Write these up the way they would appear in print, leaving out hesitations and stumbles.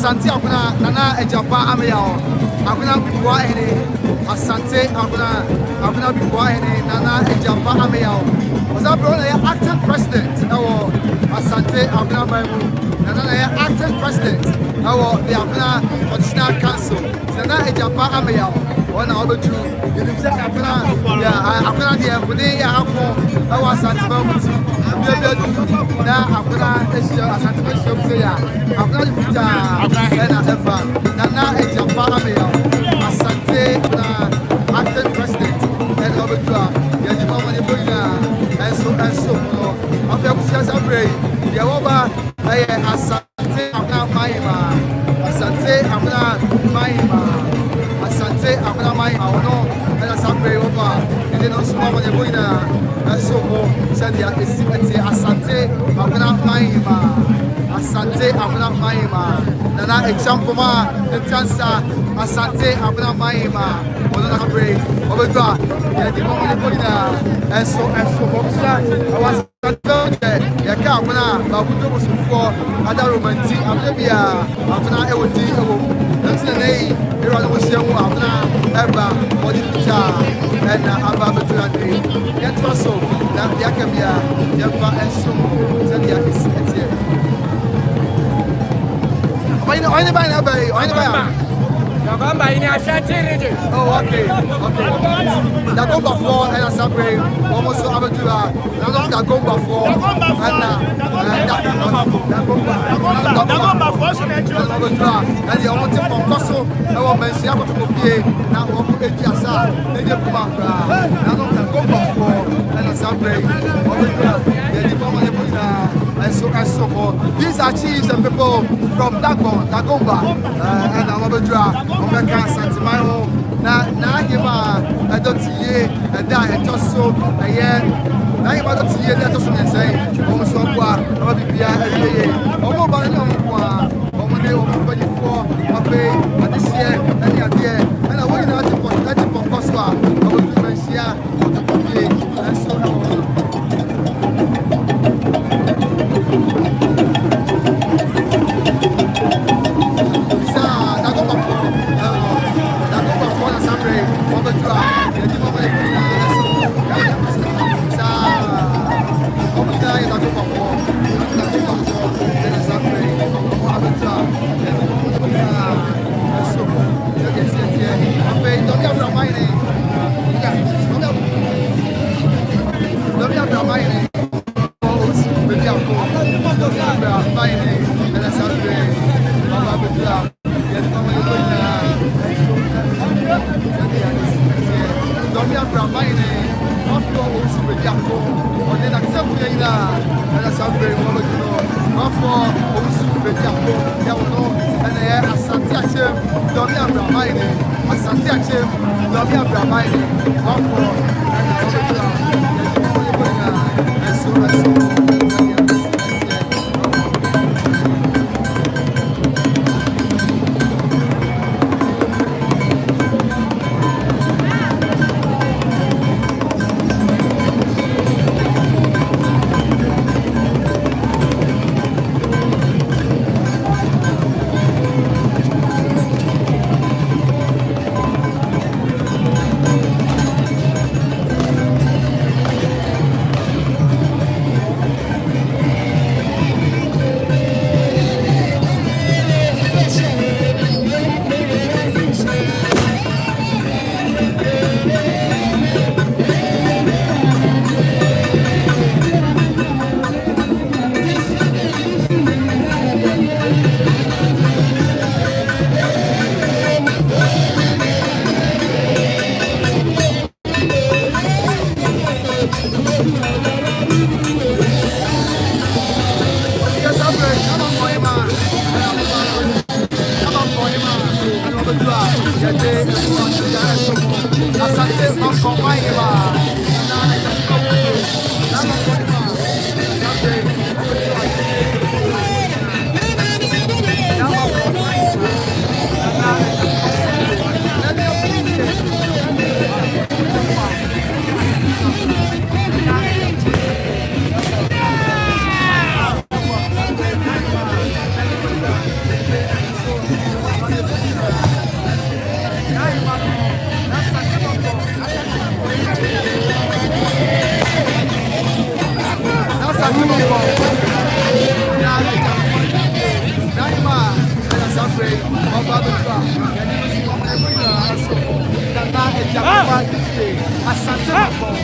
Asante akuna nana ejapa ameyao. Akuna bibwa ene. Asante akuna bibwa ene nana ejapa ameyao. Oza bro na acting president. Ewo Asante akuna Bible. Nana acting president. Ewo the akuna traditional council. Nana ejapa ameyao. Wana obeju. Yidimse akuna akuna the embody ya akon. Ewo Asanteman muti. Na akuna Asanteman shomse ya. Akuna fita ena eba. Nana ejapa ameyao. Asante na acting president. Ena obeju. Yidimse mani boyina. Enso no. After kusiasa brei. Yawoba Asante akuna maima. Asante akuna maima. Asante akuna maima. Ono ena sabre oba. Ene no suma mani boyina. Enso mo sendia Sympathy. Asante akuna maima. Asante akuna maima. Nana example ma etansa. Asante akuna maima. Ono na sabre obedwa. Yedimo mani boyina. Enso mo sia awas yaka amuna babudo musufo ada romanti abia amuna ewodi ewo ntina nei ero no siamu amuna eba body picture na aba betulande yetwa so na yaka bia yefa enso send ya etie oyine ba na ba oyine ba November in Ashanti. Oh, okay. That go before and Asabre, almost so Abadua. Now that go before and the almost Poncoso, I will mention how to copy now what to get Yasa, and you come up. Now that go before and Asabre, and so on. These are chiefs and people from Dagomba, and Abadua. Omeka Asanteman na hima Doteyie and just so na hima Doteyie that just so say omo so kwa omo bibia eyeye omo ba na omo kwa omo ne omo ba for ape adise and ade and I want to put cost wa omo tu mensia to copy and so on. Asanteman.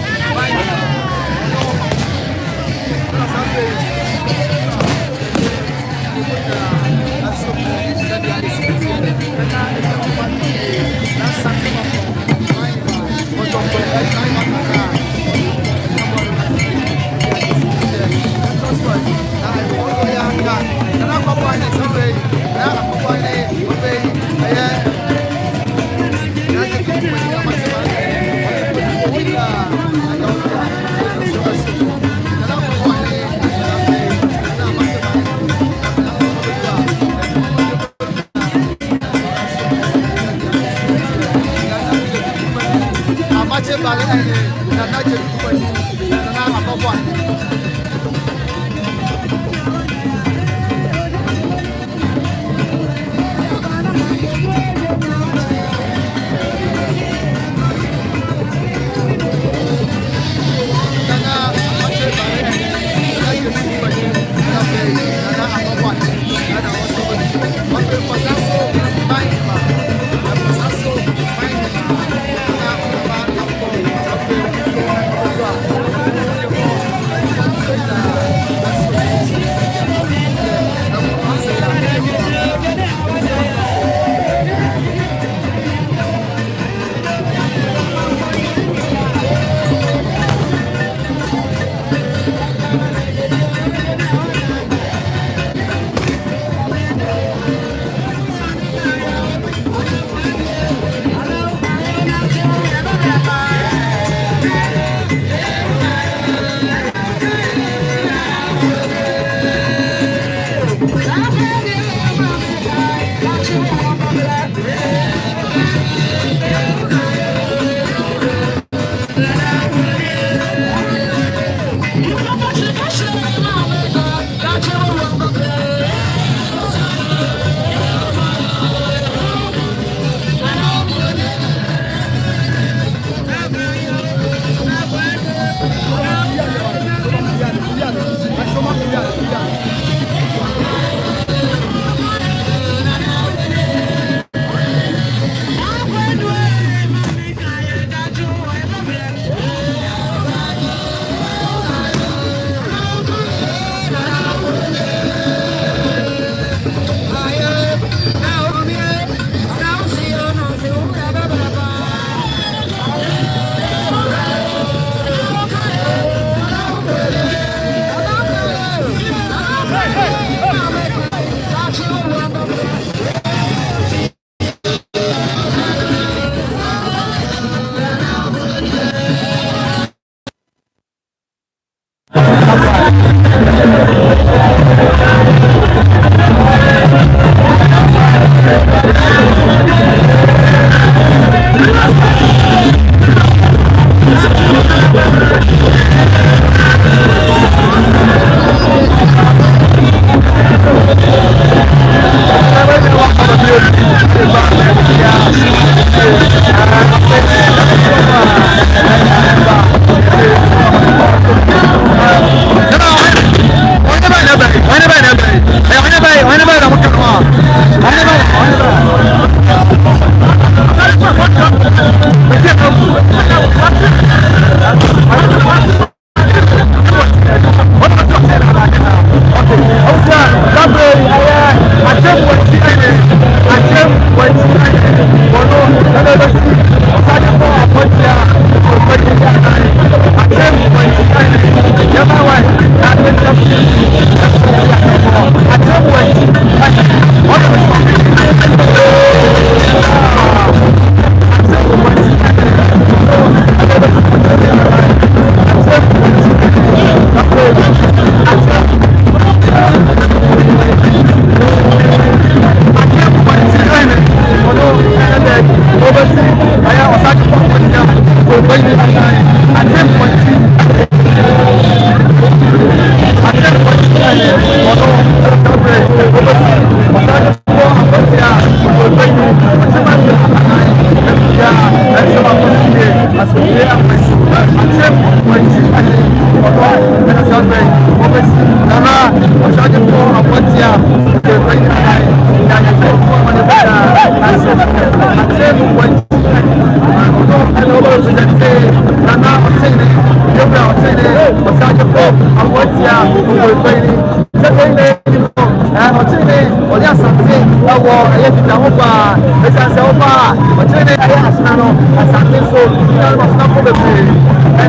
no asante so na no snappo be be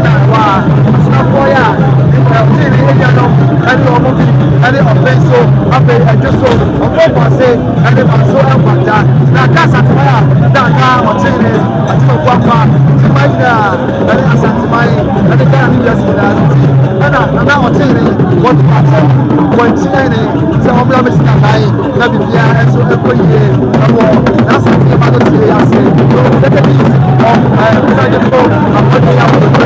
na wa snappo ya ti ni ya no ani o mo bi ani offense so abe ajo so o ko fa se ani ma so e kwata na ka Asanteman da ka o ti ni ati ko kwa ti mai na ani Asanteman ani ka ni ya so da ti na o ti ni what part when ti ni se o bla me sta kai na bibia enso e ko ye abo na Asanteman do ti ya se take it easy beside the phone I'm putting out the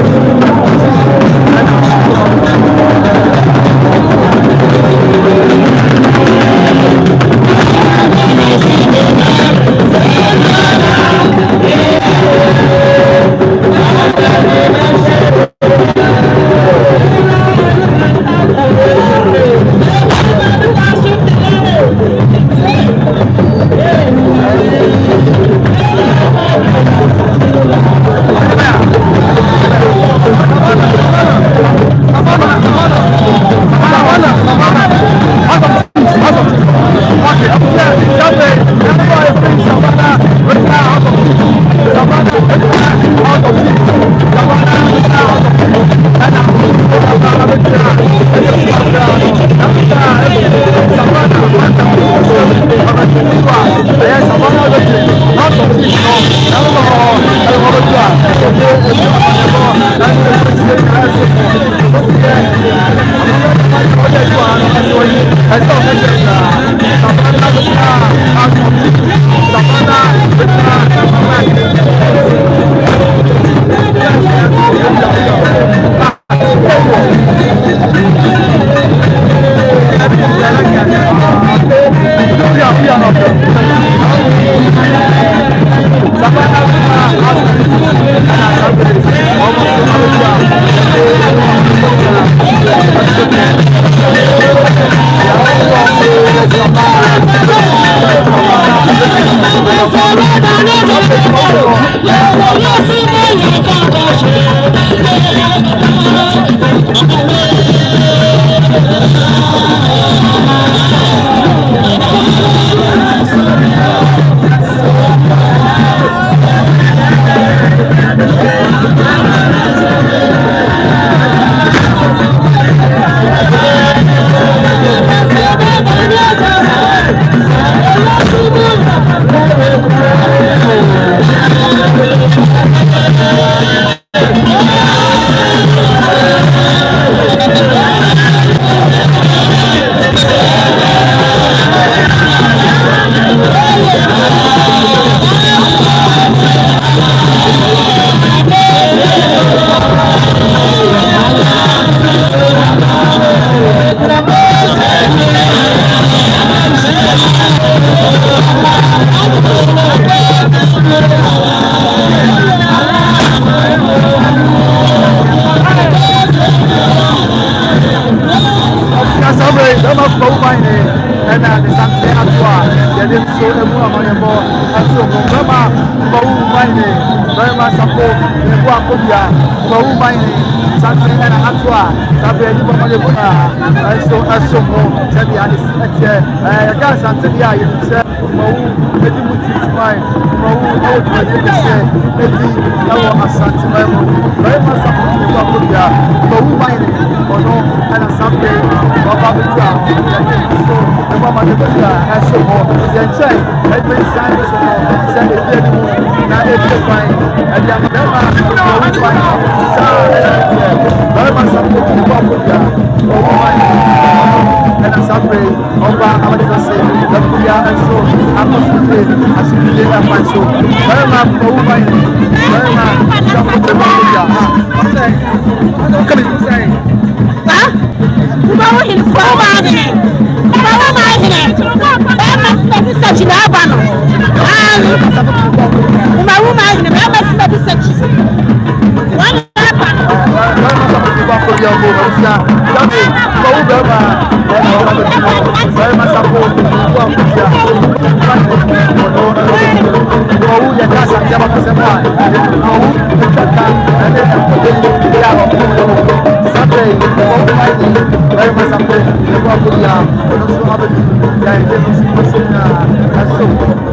so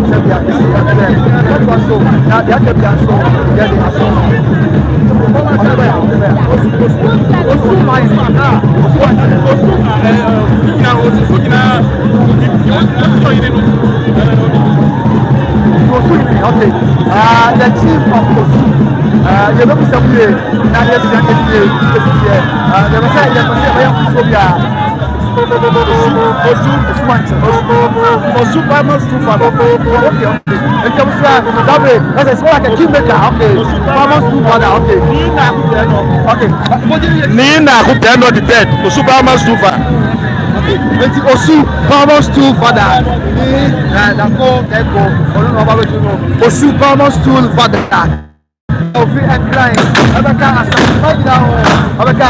sabia isi ebe that was so na dia sabia so dia dey aso osu mai na osu na okay the chief of Osu you know somebody na yes ya dey dey they were say by Sobia Osu Farmers too far. Okay. And you say that is like a kingmaker. Okay. Farmers too far. Okay. Nina who dare not the dead. Osu Farmers too far. Okay. But Osu Farmers too far. Osu Farmers too far. Ofi and crying. Abeka Asanteman now. Abeka.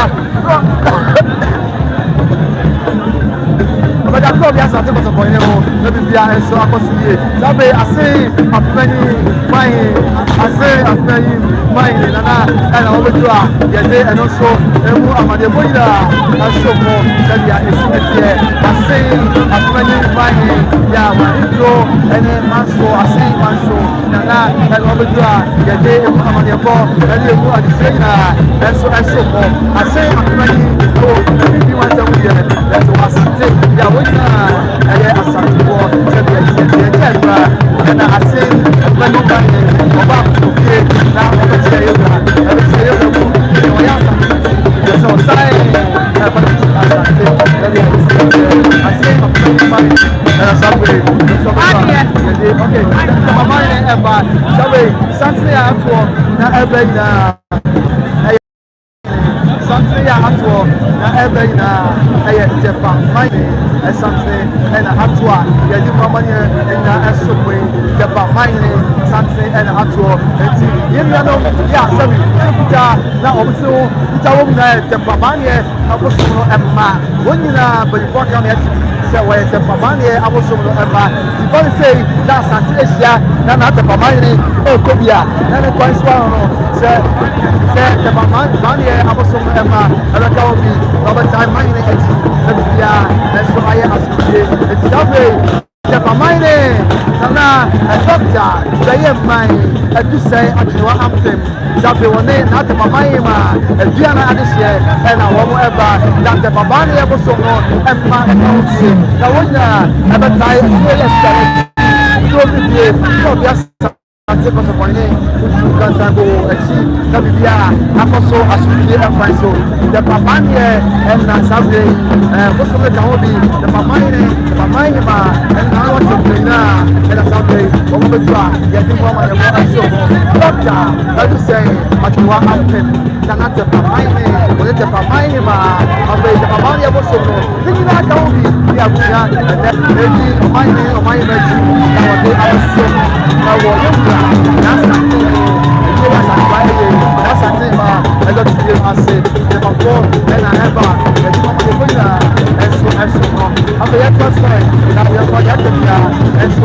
But I'm going to ask you for let me be a so I can see it. I say, I'm playing mine. I say, I'm playing mine. And I'm over to and also, I'm a boiler. I show more that you are here. I say, I'm playing mine. Yeah, my intro and then Manso. I say, Manso. And I'm over to I'm a ball. And you are the trainer. And so I show more. I say, I'm playing. Oh, you want to be here. That's what I say. Yeah, Asante war sabi ejeba na asen when you can oba okay na oba say you go o ya so sai but Asante asen na sabi so okay mama eba sabi Sante ato na eba na Sante ato na eba na ejeba mine something and a hatua, yeah, you mamma and a subway, the Bamine, something and a hatua, and you know, yeah, sorry, now also, the Bamania, I was so Emma, when you know, but you walk on it. Where the Pamani, I was so Emma. You want to say that's Santesia, not the Pamani, oh, Kobia, and a quite swallow. Said the Pamani, I was so Emma, and a cowboy, Robert Time, mine, and so I ask you, it's lovely. The Pamani, Nana, a doctor, they have mine, and to say, I do not have them. Zabe one not the Pamaima, and Diana Adisia, and a woman ever, that the Pamani ever so on, and my house. Now, when ever time, yes, I take us upon him, who can go achieve WBR, Apostle, as we and my soul. The Pamani and Nasabe, what's the Kahobi, the Pamaima, and I want to play now, and a Sunday, over the track, getting one of the show. Doctor, let us say, what you want to him, not the Pamaima, but the Pamaima, and the Pamani was so good. Think you like Kahobi, we have done, and then maybe my name or my image, that was the other soul. I was that's Asantehemaa. I got to give us it. If I'm born, then I have and you want to put that. And so, I'm the first time. Now we are going to get that. And so,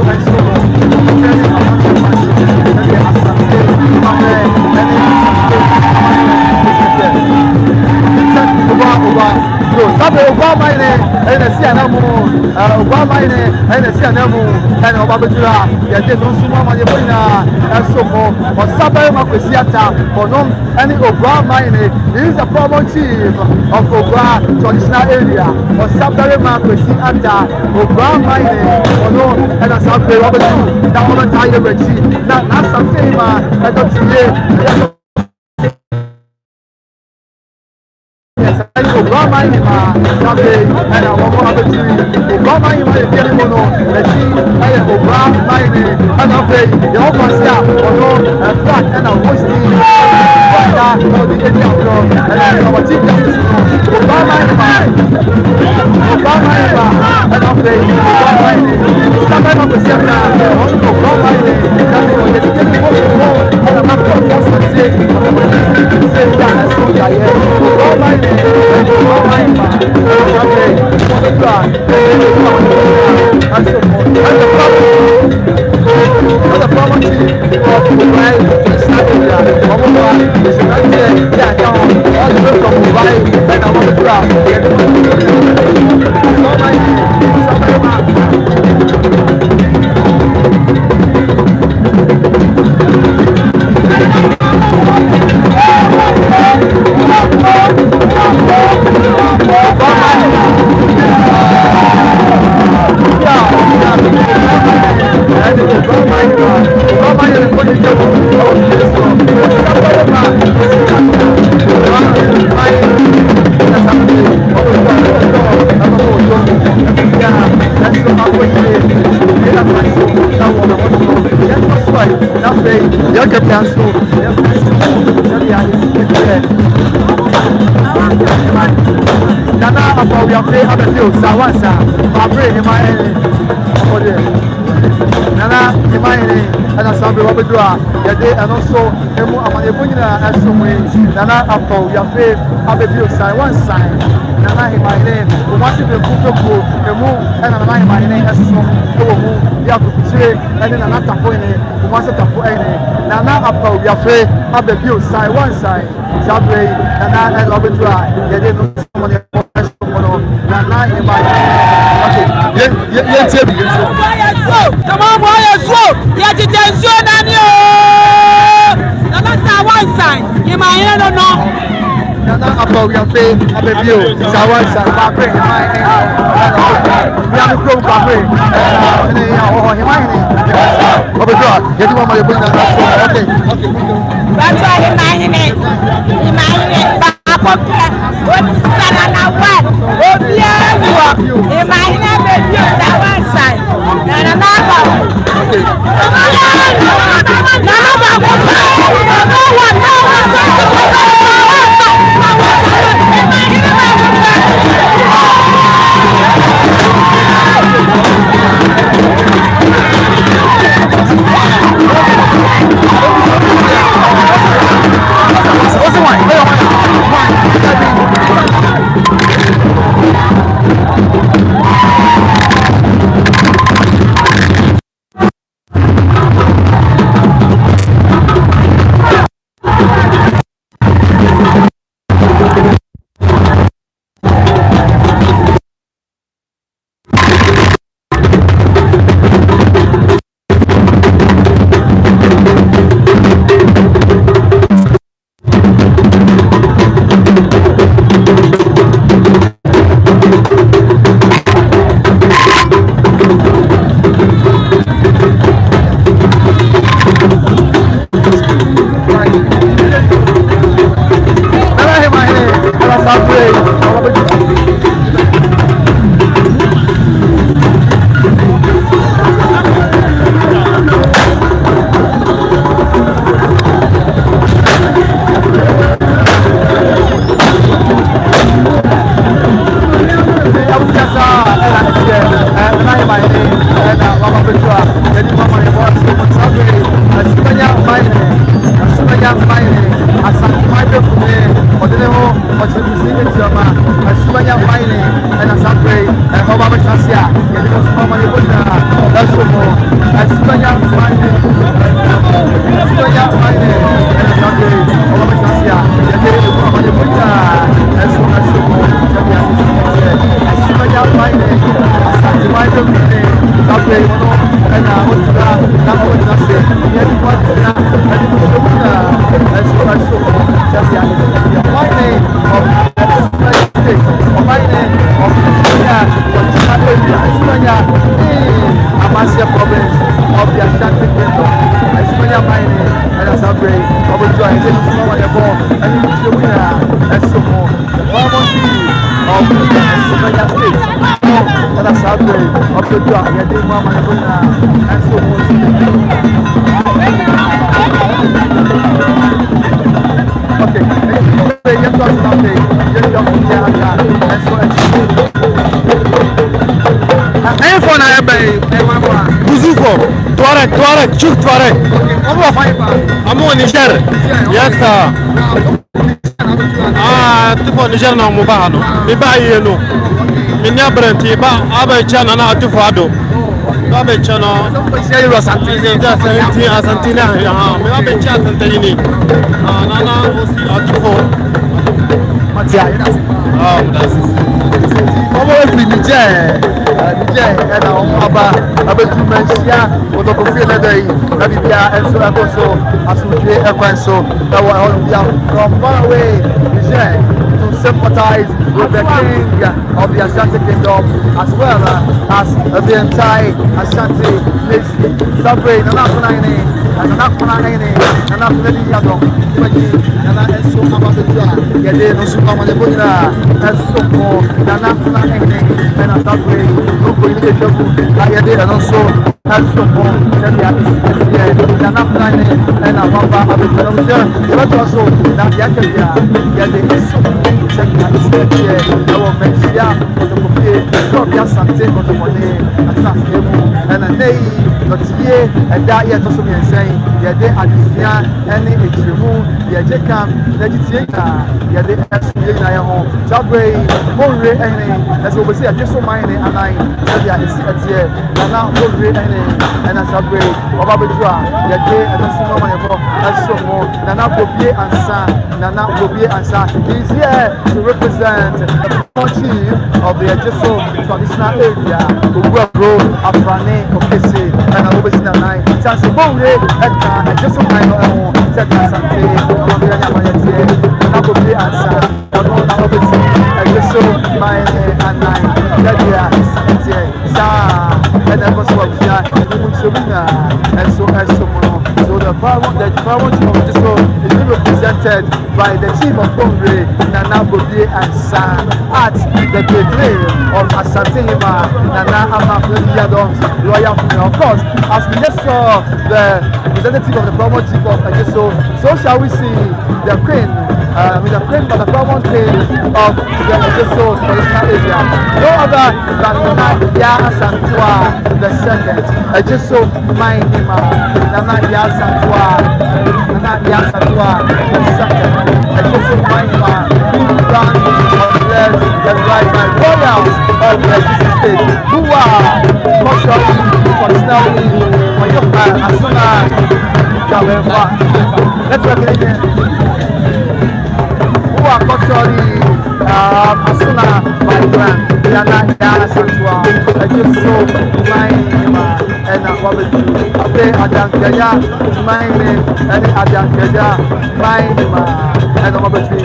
and I see an animal, and I see an animal, and a Babajura, yet don't see one of your and so forth, or Sabah Makwesiata, or no, any Obra mine, he is a former chief of Obra traditional area, or Sabah Makwesiata, Obra mine, or no, and a Sabah Babajura, that one entire regime, not Asantehemaa, and Doteyie. Obama sabe era o abeti Obama is very mono eti aya Obama ana fe yo kwasia ono black ana hosti wanda no di eti afro ana so chief justice Obama ana fe Obama sabe no que siempre Obama sabe o de que no ana más por cosa se ya eso ya Obama your faith at the field, Sawansa, my brain in my head. Nana, in my head, and a Sabi Wabadua, the day and also Amanebuna as some way. Nana, Apple, your faith at the field, Sawansa, Nana in my name, who wants to be a cook, a move, and a man in my name as some move, you have to say, and then another point, who wants to tap any. Nana, Apple, your faith at the field, Sawansa, Sabi, Nana, and Wabadua, the day no someone. Nana in my okay. Yeah, tell me. Come on, boy, so. Yeah, detention, and you. That's one sign. You might not know. Nana about your faith, I beg you. It's a one sign. I pray in my name. We have a group of prayer. Get you on my brain. Okay. That's why in my name. In my name. What is that? Oh, yeah, in my name, that one side. And another. I'm on Niger. Yes, sir. Niger na mubano. Iba yenu. Minya brenti ba abe chana na atufado. Abe chana. Asantehemaa. Ya, me abe chana Asantehemaa. Nana osi atufo. Matia. That's it. Niger. And abetu mensia wono kofi na dai na bibia enso akoso asuje ekwanso that we all bia from far away Niger to sympathize with the king of the Ashanti kingdom as well as the entire Ashanti nation. Sabre na nakuna ini na nakuna ini na nakuna di yado kwaji na enso abatua yede no su amane bonira enso ko na nakuna ini na sabre no ko ini kebu ayede and also help support the nine and a one bar of the television. But also, now Yakavia, Yadi, so here, our Mencia, for the Copier, Copia Sante, for the Monet, Asantehemaa, and a day, Doteyie, and that yet also been saying, Yade Adisia, any Extremu, Yajekam, Legitiata, Yade Esmina home, Jabray, Monre, any, as we say, I just so mine, and I, Yadia is at here, and now Monre, and as Jabray, Obabidra, Yade, and the Sympathy, as so more, Nana Copier and San, Nana Copier and San, is here to represent the chief of the Ejiso traditional area, Uguagro, Afrane, Okese, and Obesina 9. Chansi Bonge, Eka, Ejiso Maino, Teka Sante, Obianya Mayetie, Nakobi Ansa, Onona Obesi, Ejiso Maine and 9. Yadia, Etie, Sa, and Eboswabia, and Muchumina, and so as so mono. So the power chief of Ejiso is being represented by the chief of Bonge, Nana Bobi and San, at the gateway of Asantehemaa, Nana Ama Royal Funeral. Of course, as we just saw the representative of the former chief of Ejiso, so shall we see the queen, but the former queen of the Ejiso traditional area. No other than Nana Asantewa the second, Ejiso Mainima, Nana Asantewa, Nana Asantewa the second, Ejiso Mainima, the right and royals of the Ejiso state, who are culturally, traditionally, Asuna, Kabefa. Let's repeat it again. Who are culturally, Asuna, Vibrant, Yana Santua, Ejiso, Mainima, and Wabitu, Abe Adankaya, Maine, and Adankaya, Mainima, and Wabitu.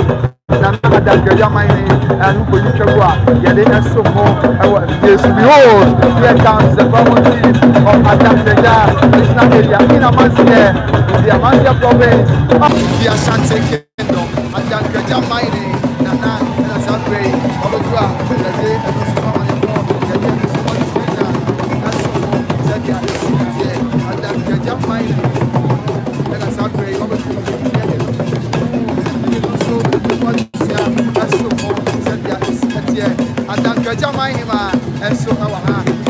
Adagaya mine and who you can go. Yet so more. Yes, behold, here comes the property of Adagaya, National area in Amasia, the Amasia province of the Asante Kingdom. Adagaya mine, Nana, and Asante, Olodua, the day and the summer on the floor, the day and the summer is winter. That's so more. Zadia is here. Adagaya mine, and Asante, Olodua. Adankajamayima, and so our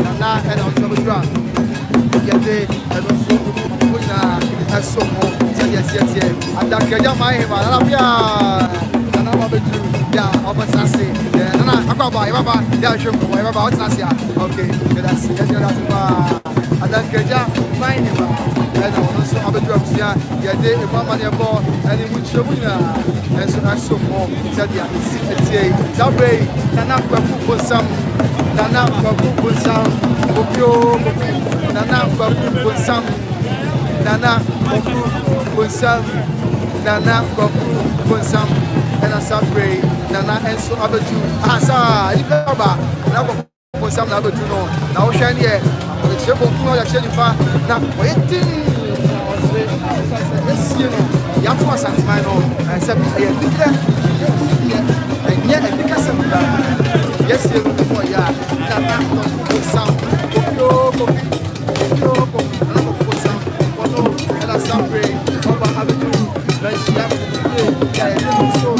Nana and also drum. Yet, and also Puna, and so more. Yes, Adankajamayima, and I'm of a sassy, and I'm about what's Nasia. Okay, that's Adankajamayima. And also other drugs here, Yade, a money ball, and in which you and so I so more. Sadia, Zabray, Nana Babu some, Nana Babu some, Opio, Nana Babu some, Nana Babu some, Nana Babu some, and a Zabray, Nana and so other two. Asa, Ibaba, Nana for some other two. Now, Shani, the chip of Kuna Shanifa, now waiting. Yes, you know, young Asanteman, and said, and yet, and because of that, yes, you know, boy, yeah, that sound, and I sound great, over Avenue, like she has to so,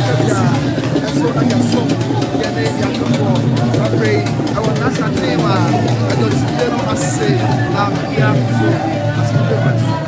And so I got some. Yeah, they got the ball. I pray. I want Asantehemaa. I don't see them. I say, yeah, so that's the difference.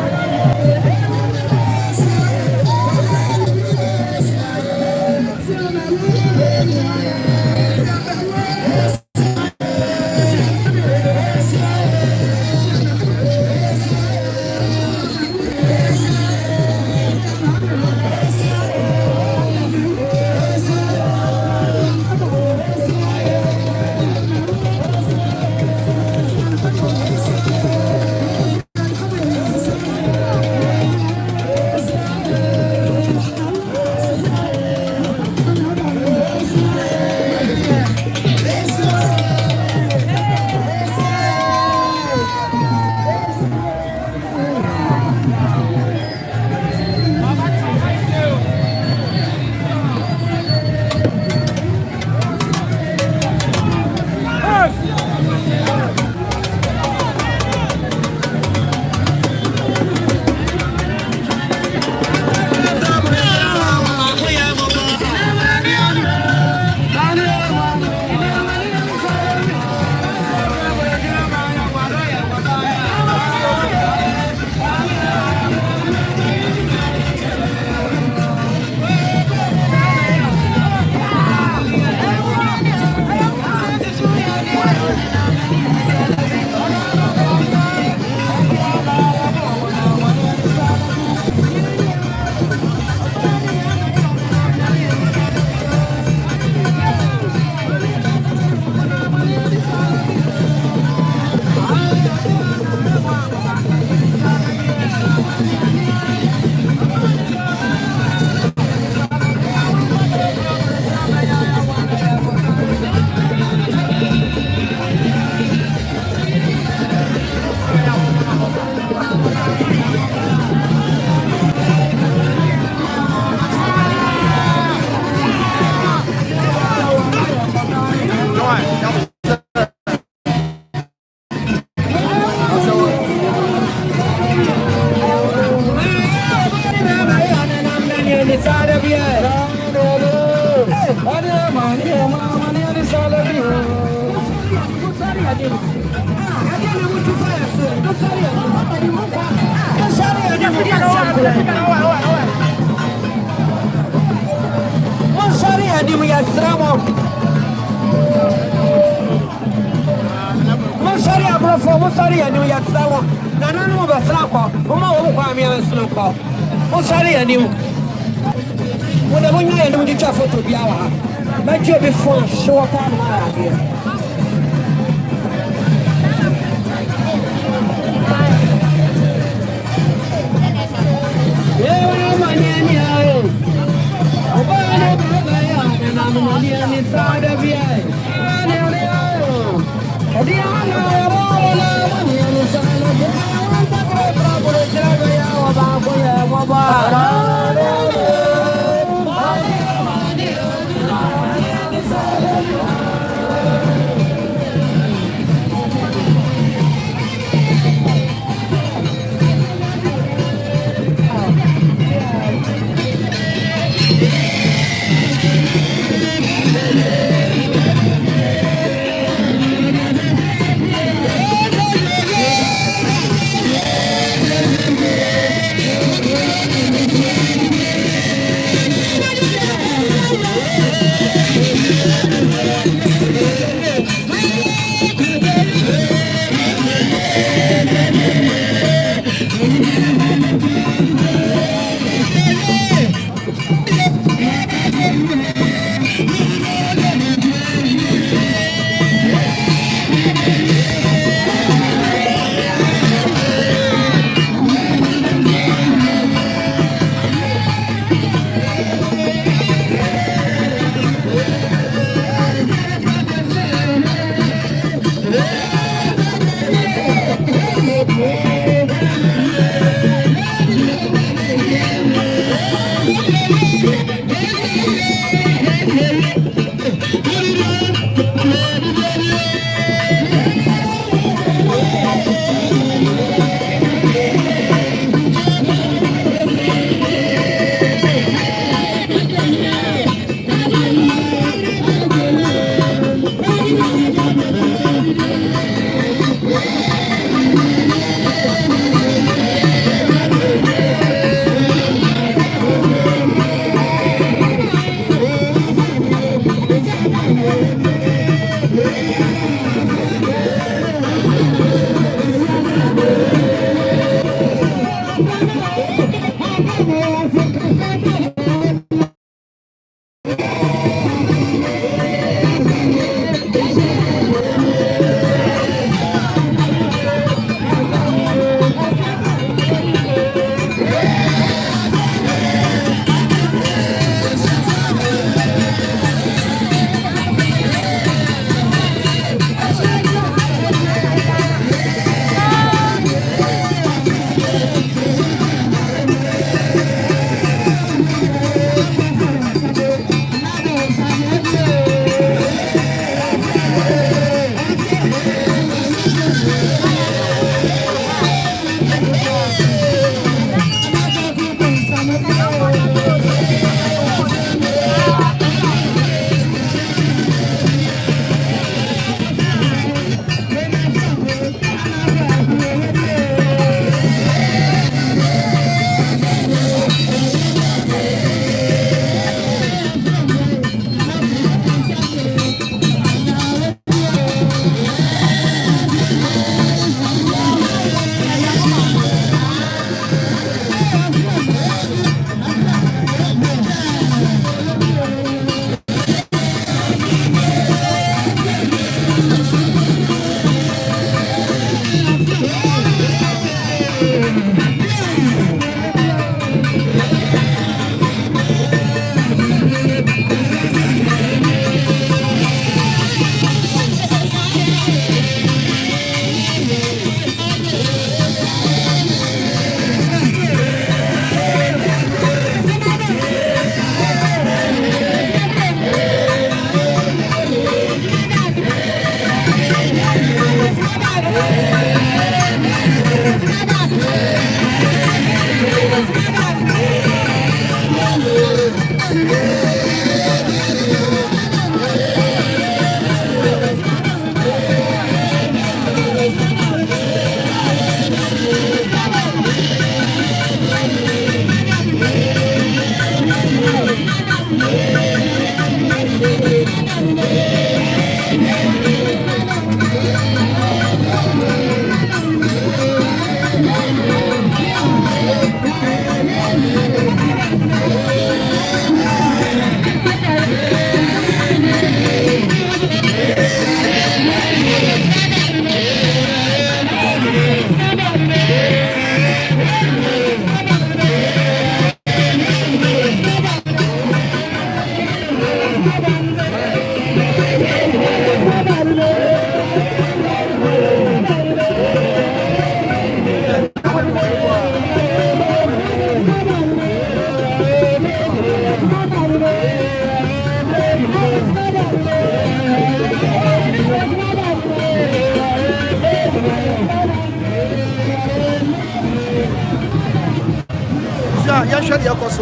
Yeah, shut your course.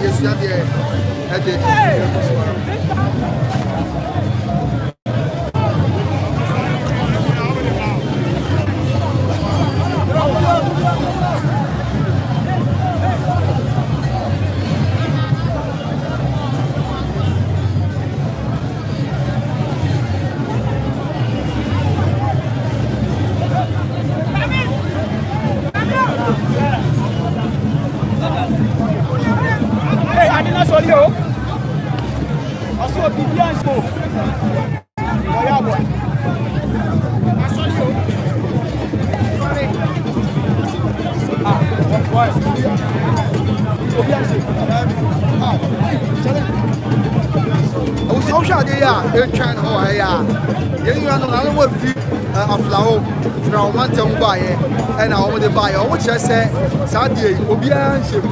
Yes, you from one time buy and I want to buy which I say Saturday Obianship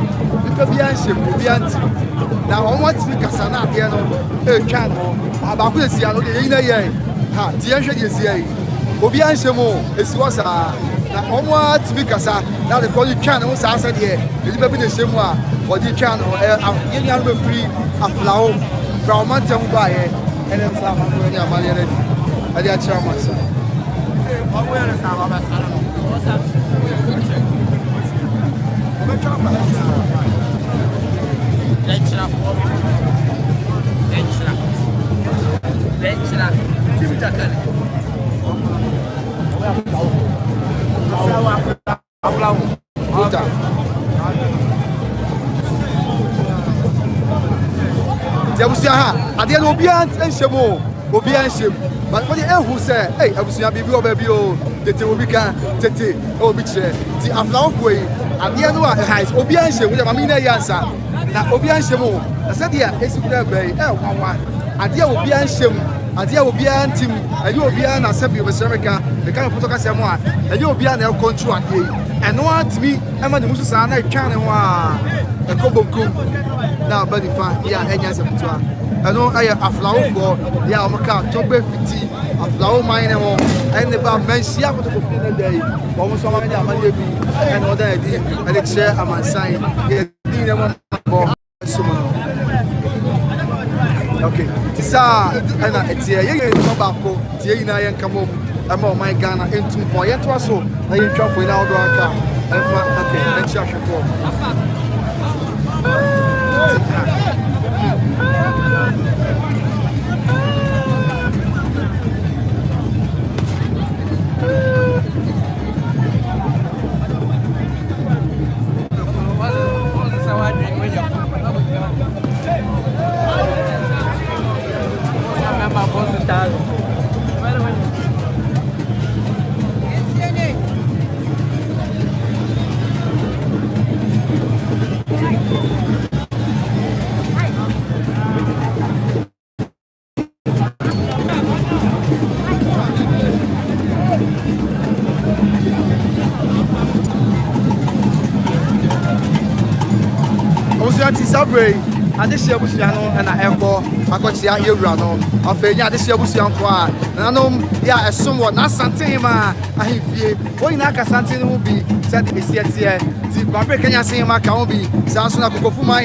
Obianti. Now I want to be Casana Diano channel about this year ha Dianship is here Obianshimo is was now I want to be Casa now the call channel Saturday it's maybe the same one or the channel I'm free a flower from one time buy and then some money I did chairman. But when you who say, hey, I was your baby or baby, Tete will be Tete, oh, bitch, the Aflaw way, and the other has Obianse with a Mamina Yansa. Now, Obiansemo, I said, yeah, it's a good way, and dear Obiansem, and dear Obiantim, and you will be an assembly of America, the kind of Potocasama, and you will be an El Control, and no one to me, Emma the Musana, Channel, a Koboku. Now, but if I, yeah, and yes, I know I have a flower for the Almaca, Tobe 50, a flower mine, and the bar men see up to the day, almost so many and other idea, and it's share a man sign. Okay, Tisa, and it's here, you know, Bako, Tina, and come home. I'm on my Ghana into boy, and was so I you drop without one car. Okay, and charge your phone. Sabre, and this year was and I echo, I got the Irano, of a this year was young qua, and I know, yeah, as somewhat Asantehemaa, I hear, when Asanteman will be said to be here, the Babrican Sema can be, Sansona Kofuma,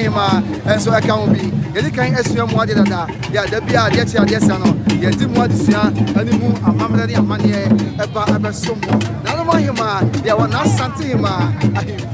and so I can be. Any kind of SUM more than that, yeah, there be a yes, yeah, did more this year, and the moon, a mamma and money, ever so more. None of my hima, there were not Asantehemaa, I hear.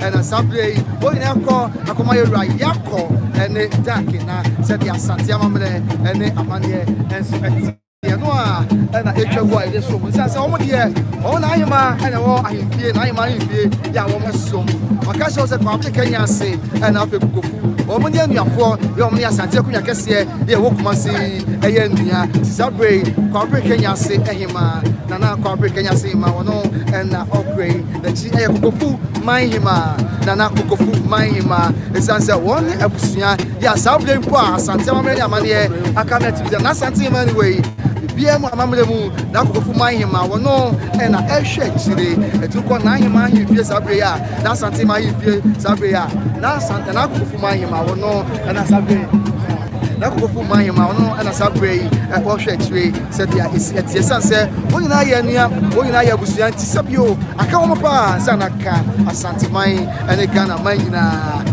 And assembly, when I call Akomaya Yako, and the Dakina said the Asanteman and the Amania and Sympathy. And I ate your wife this woman says, oh, dear, oh, I am, and all I fear, I am, I fear, Yawama Sum. My cash was a public Kenya say, and I'll be good. Oh, when you're for your Mia Santeku, I guess, yeah, walk must see a Yenia, Sabre, corporate Kenya say, Ehima, Nana corporate Kenya say, Mawano, and upgrade that she a good Mahima, Nana Kokofu Mahima, Esansa one Abusia, Sabri Poa, Asanteman Amania, Akamet, and Asanteman way. BM Mamremu, Nakofu Mahima, no, and a shake today, and took on Nahima, he fears Sabria, Nasantema, he fears Sabria, Nasant and Nakofu Mahima, no, and Asabri. Nakofu Mahima, no, and Asabri, at Washington, said, yeah, it's your son, said, when I was young to Sabio, I come upon Sanaka, Asanteman, and a Ghana Mahina.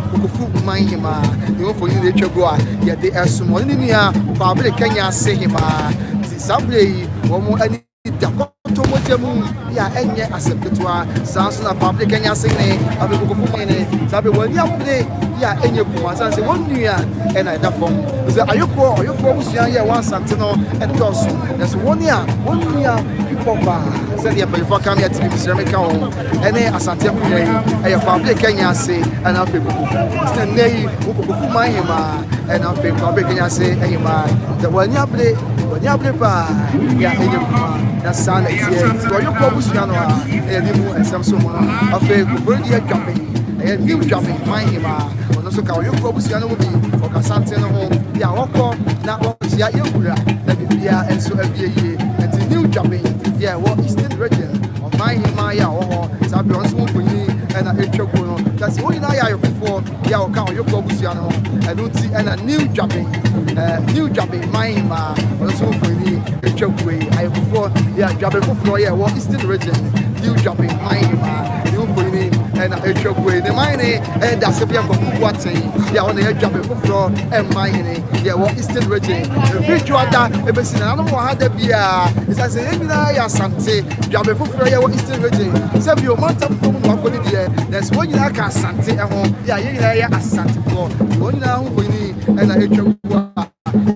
Mahima, you for you the Chagua, yet they are small in here, public Kenya say him, Sabri, one more any Dakotomojamu, ya enya acceptua, Sansa public Kenya singing, I will go for money, Sabi, when you play, ya enya Kumas, and say 1 year, and I that form. Are you poor, or you promise ya one Santino and Tosso? That's 1 year, Papa, said the before coming to the ceremonial, and then Asanteman, a public Kenya say, and I'll be nay, who go for my hima, and I'll be public Kenya say, hey, ma, the one you play, that's San here, so you promise Yanoa, and some someone of a good jumping, and new jumping, my hima, or also call you promise Yano or Casantino home, Yawako, not what is Yayura, that be here, and so every year, and the new jumping. Yeah, what is still region of my Maya or Sabian Smoothie and a Echogono. That's what I before Yao your Bobusiano. I don't see and a new jumping, my Ma or Smoothie, Echogway. I before, yeah, jumping for floor, yeah, what is still region, new jumping, my Ma, new Pony and a Echogway. The mine and that's a piano watching, yeah, on the jumping for floor and mine, yeah, what is still region. The virtual that, if it's in another one, had the beer, it's as a Asante, Jabe for prayer, what is still reading. Some of your mountain from Makoni, there's one you like Asante at home. Yeah, yeah, Asante for one now, we need and I hate you.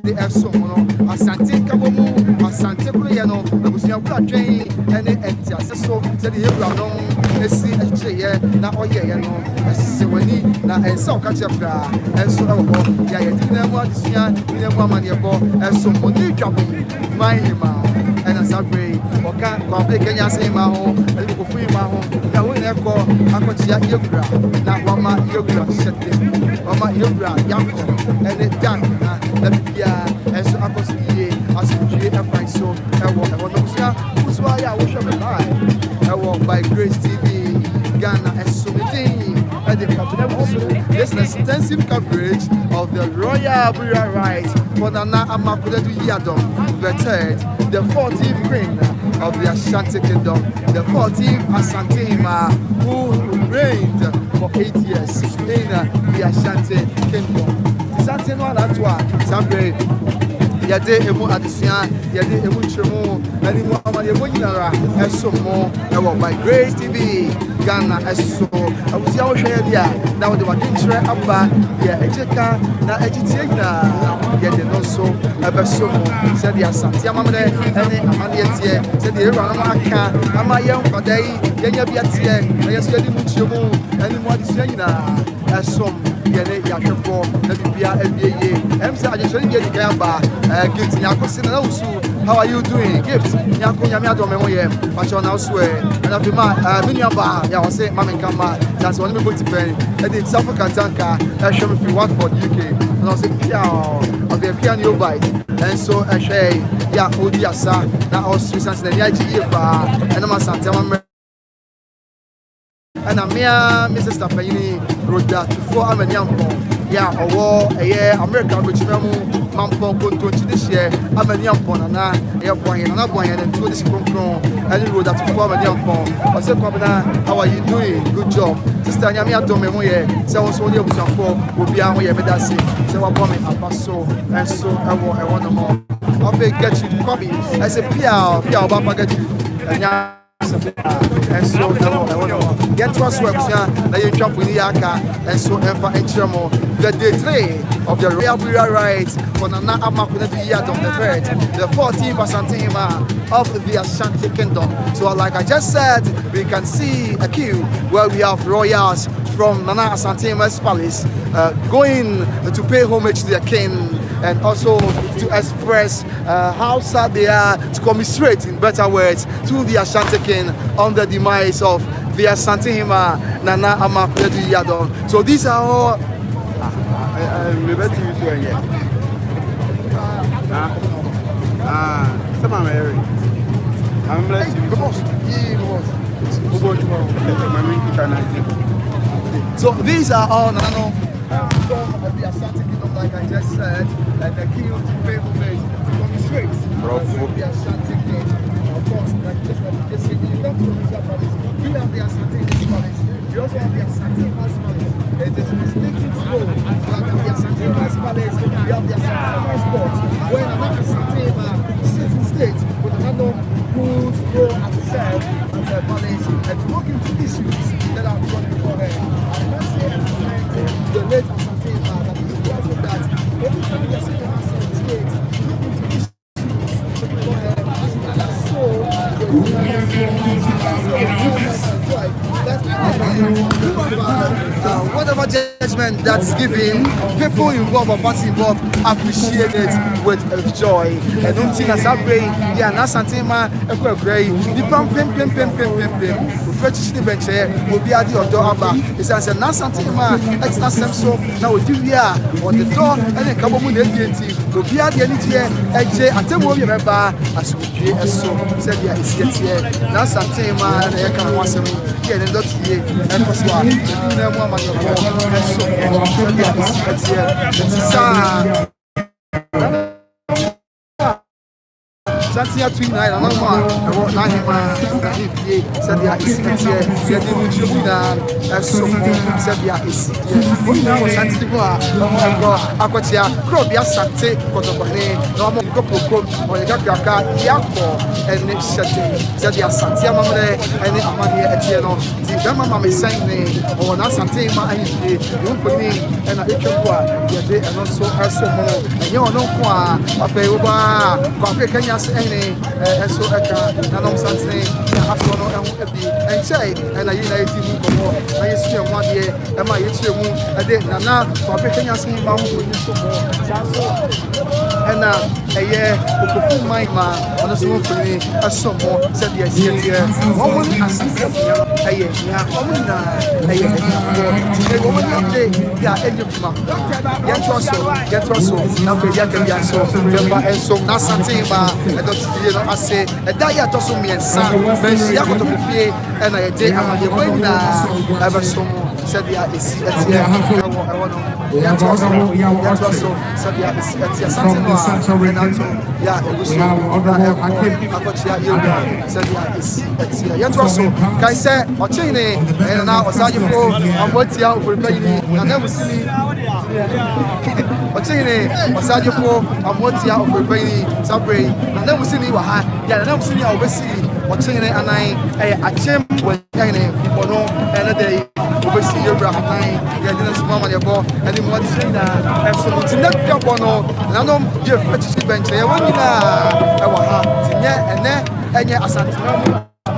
They have someone Asante Kabomu, Asante Kuriano, I was your blood drain, and the empty so said the Hebrew, let's see a chair, now, oh, yeah, no, I see when he now and so catch up, and so, yeah, you didn't want to see, you didn't want money about, and so money jumping, my hima. And as I pray, or can't public Kenya say my home, a little free my home. Now, when I call, I got Yogra, not Mama Yogra, Mama Yogra, Yanko, and it done, and so I was here as a G. F. I saw, I walk, who's why I wish I'm alive. I walk by Grace TV, Ghana, and so many. And the company there's an extensive coverage of the royal burial rites for Nana Amakuledu Yadom, the third, the 14th queen of the Ashanti Kingdom, the 14th Asantehemaa, who reigned for 8 years in the Ashanti Kingdom. Asante no alatwa, Sabre. Yade emu adisia, yade emu chemu, and emu amani emu nyara, esomo, ewo by Grace TV, Ghana eso. I was your share there. Now they were doing try aba, yeah, ejeka, na ejitie na, yade no so, ebesomo. Said the Asante amamre, ene amani etie, said the era amaka, amayem padai, yenya biatie, na yesu yadi mu chemu, ene mu adisia na, esom. Yene Yakefo, Nabia, NBA, MC, I just really get the Gamba, gift Yako Sinasu. How are you doing? Gift Yako Yamiado Memoye, Fashion Elsewhere, and I've been Minyamba, Yawase, Mamma Kamba, that's one of the pen, and it's South Africa, I show if you want for the UK, and I'll say, Piao, of the piano bite, and so I say, Ya Odiasa, now all Swiss and the Yajiba, and I'm a Santaman. And I'm here, Mrs. Stapayini, Roda, to 4 Amanyampo. Yeah, or a year, American Rich Mamu, Mampo, go to this year, Amanyampo, and I, airplane, and I'm going and to this Concron, and Roda to 4 Amanyampo. I said, how are you doing? Good job. Sister Yamia Domemoye, so I was only able to will be our Medasi, so I'm coming up, so, and so I want no more. I'll get you to copy. I said, Pia, Baba get you. And so get to us now you jump with the Yaka and so Enchamo, the day 3 of the royal burial rites for Nana Amakuledu Yadom the third, the 14th Asantehemaa of the Ashanti Kingdom. So like I just said, we can see a queue where we have royals from Nana Asantehemaa's palace going to pay homage to their king and also to express how sad they are, to commiserate in better words to the Ashanti king on the demise of the Asantehemaa Nana Amakwedi Yadon. So these are all. So these are all Nano from the Asante Kingdom, like I just said, and the king to pay homage from the streets. The Asante King, of course, like just what we just said, you come to the palace, you have the Asante palace, you also have the Asante palace. It is mistaken to know that the Asante palace, you have the Asante court, when another Asante sits in state with another whose role as a self as a palace, and to look into issues that are brought before her. And let's say the late Asanteman that is writing that every time the Asanteman sits in state, look into issues before her, and so whatever judgment that's given, people involved or parties involved appreciate it with joy. And don't think as I pray, yeah, na Asanteman, I pray, the pam. Fetch the bench will be at the door. It's as a Asanteman, it's not so. Now we do on the door and then come on with the will be at the end here. I tell you, remember, as we create a song, said, yeah, it's yet here. Asanteman, I can watch him here and Doteyie, and Paswa, and then one man of all, and so, yeah, it's here. Santia twin night, and no one, I want Nahima, said the Isidie, said the Muchina, and so said the Isidie. What now was Santima, Aquatia, Crobia Sante, Cotobane, normal Copo, or the Gaka, Yako, and Nick Shetty, said the Santia Mamre, and the Amania Etiano, the Gamma is saying, or Asantema, and you put me, and I can and also as and you know, a favor, Kenya. And so I can something and say, and I united him. I see 1 year, and my YouTube, and then now, for picking us in Mount and a year, who my man on the small for me, as some more said the idea. Woman, as a year, a year, yeah, and you come up. Get also, now for Yakan, so Asanteman. I say, a diet also means some, but she got to be and I did have the way now. Ever so said the is I want to said the is something yeah, it was said the is also can say or chain and now was you for I'm what's out for playing and never see or chain was you for I'm what's out for playing Sabray and then we see you yeah, and I'm seeing you oversee watching it and I came with any or no and day oversee your brother yeah, didn't small money ball and then what is in that and so it's not your bono and I know you're fetching bench there when you know and then Asanteman I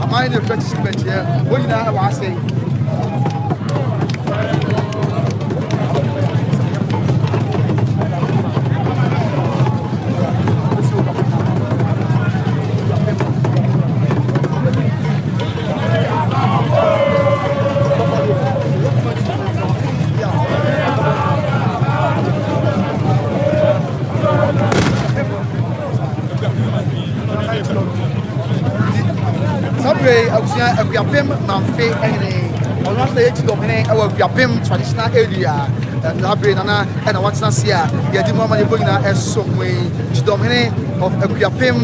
mind the fetching bench here when you know I say we are pim Manfe and on one day to dominate our traditional area and Nana and what's not here. The Adima Manibuna as some way to dominate of a pim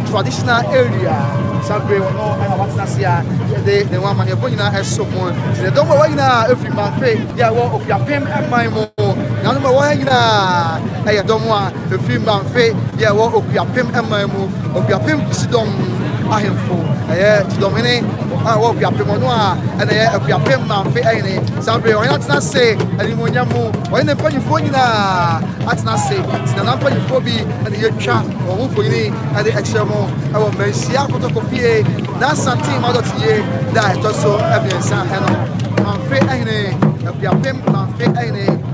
traditional area. Sabre or no and what's not here. The one Manibuna as someone. The Domawina every Manfe, yeah, well, of your pim and my more. Number one, I don't want the film Manfe, yeah, well, of your pim and my more of your pim Sidom. I am full. To dominate. I will be a Pimonoa and I will be a Pim Manfe. Sabre, why not say, and you won't move. Why not put your phone? That's not say. It's the number you phobia and the trap or who for you and the extra more. I will make Siakotopia. That's something Doteyie that also evidence. Manfe, a Pim Manfe,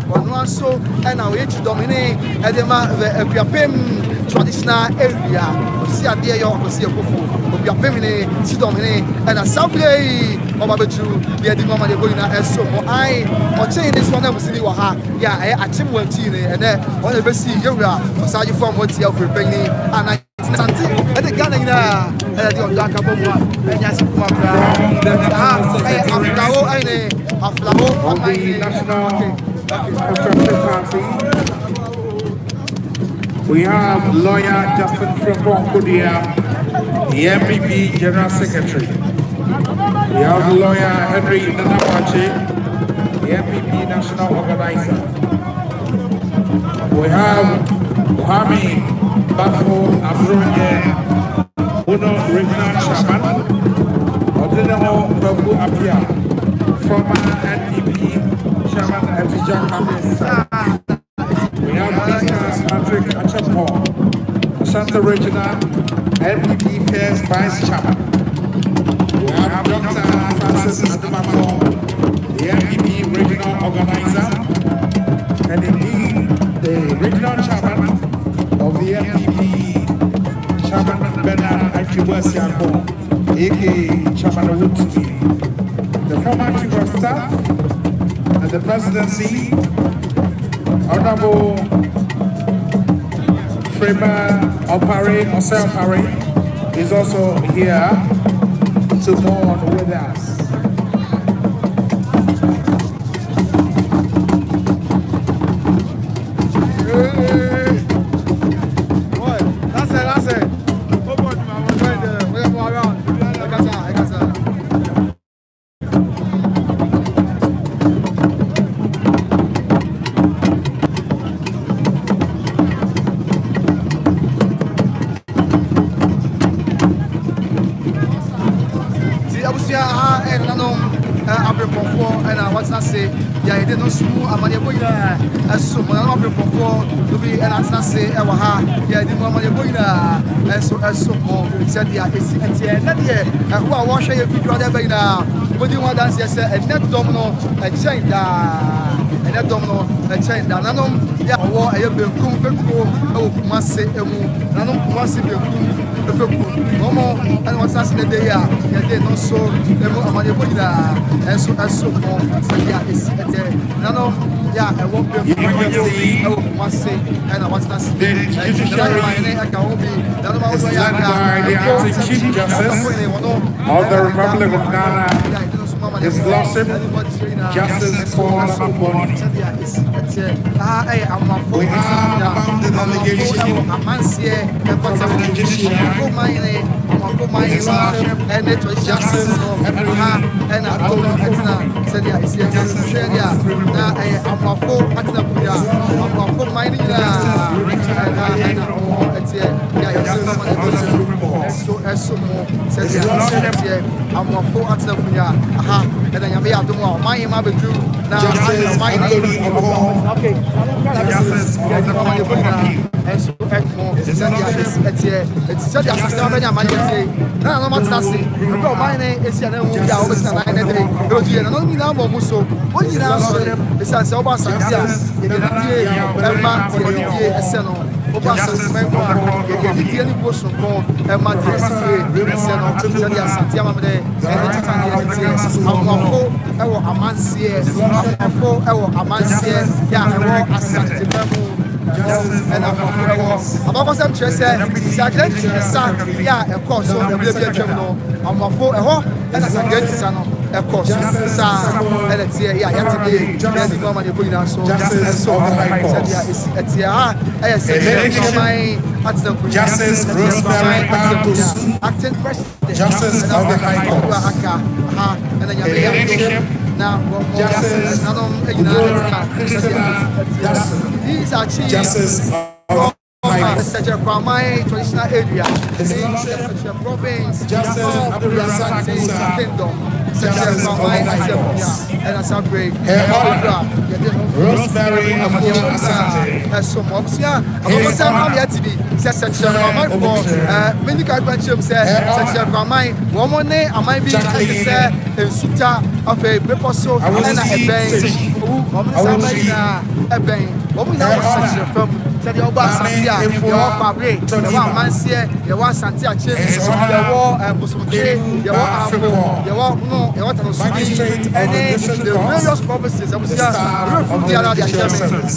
one so, and I will dominate. And the man, a Pim. traditional area. See a dear York, see a buffo, be a feminine, sit on me, and a subway of a true, be a demon going as so. I or chain this one of City Waha, yeah, I chim one teen, and then one of the sea, you are, aside from what's here for Penny, and I. And the Ghanaian, and the dark above one, and yes, of the National Conservative Party. We have lawyer Justin Kudia, the MPP General Secretary. We have lawyer Henry Nanapache, the MPP National Organizer. We have Homage Bafo Abroye, Uno Regional Chairman, Odino Babu Apia, former NDP Chairman Elijah Kamis. We have Mr. Patrick Achapo, Asante Regional NDP First Vice Chairman. We have Dr. Francis Adamako, the NDP Regional Organizer, and indeed the Regional Chairman of the NDP, Chairman Bernard Akiwasiako, aka Chairman Woodley, the former Chief of Staff and the Presidency, Honorable Frema Opare, is also here to mourn with us. I didn't know I'm going as soon as I'm to be an answer. Yeah, the moment you're going as so more said, yeah, it's well, wash your feet by now. What do you want to say? A net domino, a chain down, a net domino, a chain down. Yeah, I have been cool, must say, I must be no more, and what's that in the day? Yeah, they don't so, the more money and so more. So, yeah, it's no, yeah, I won't be must say, and I was not saying, I can't be, the Chief Justice of the Republic of Ghana, His Lordship, Justice Paul Samboni. We have the delegation from the judiciary, His Lordship, Justice and and I'm some chess, yeah, of course, so the criminal. I'm a four, and as a good son, of course, and it's here, yeah, yesterday, the moment you put it on so, it's here, I say, Justice Rosemary Bambus, acting president, Justice of the High Court, and then you now, Justice, these are chief Justice of such a traditional area, such a province, Justice of the Asante Kingdom, such a and as a break, Rosemary Asante, as some of I'm yet to be such a for many countries say such a mine, one day I might be say in Suta of a Beposo and a bank, a bank, what we know such a film. Said the Oba Santia, your Pabre, the one Mansia, the one Santia Chip, the war Musumke, the war Afro, the war no, the water was and the various provinces. I was here from the other chairman.